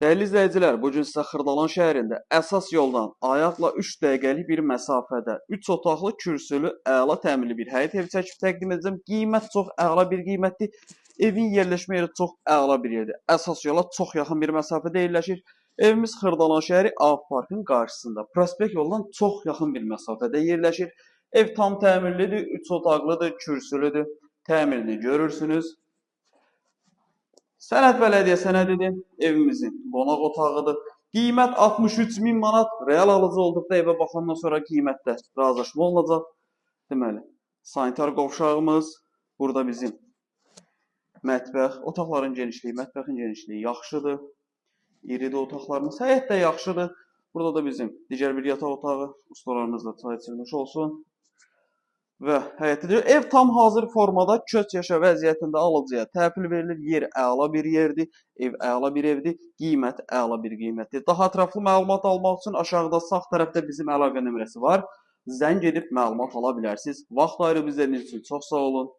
Dəyərli izləyicilər, bu gün sizə Xırdalan şəhərində əsas yoldan ayaqla 3 dəqiqəlik bir məsafədə 3 otaqlı, kürsülü, əla təmirli bir həyət evi çəkib təqdim edəcəm. Qiymət çox əla bir qiymətdir. Evin yerləşmə yeri çox əla bir yerdir. Əsas yola çox yaxın bir məsafədə yerləşir. Evimiz Xırdalan şəhəri Av Parkın qarşısında. Prospekt yoldan çox yaxın bir məsafədə yerləşir. Ev tam təmirlidir, 3 otaqlıdır, kürsülüdür. Təmirini görürsünüz. Sənəd bələdiyyə sənədidir. Evimizin qonaq otağıdır. Qiymət 63 min manat. Real alıcı olduqda evə baxandan sonra qiymətdə razılaşma olunacaq. Deməli, sanitar qovşağımız. Burada bizim mətbəx. Otaqların genişliyi, mətbəxin genişliyi yaxşıdır. İridir otaqlarımız. Həyət də yaxşıdır. Burada da bizim digər bir yataq otağı. Ustalarımızla çay içilmiş olsun. Və həyətdə ev tam hazır formada köç yaşa vəziyyətində alıcıya təhvil verilir. Yer əla bir yerdir. Ev əla bir evdir. Qiymət əla bir qiymətdir. Daha ətraflı məlumat almaq üçün aşağıda sağ tərəfdə bizim əlaqə nömrəsi var. Zəng edib məlumat ala bilərsiniz. Vaxt ayırıb izlədiyiniz üçün çox sağ olun.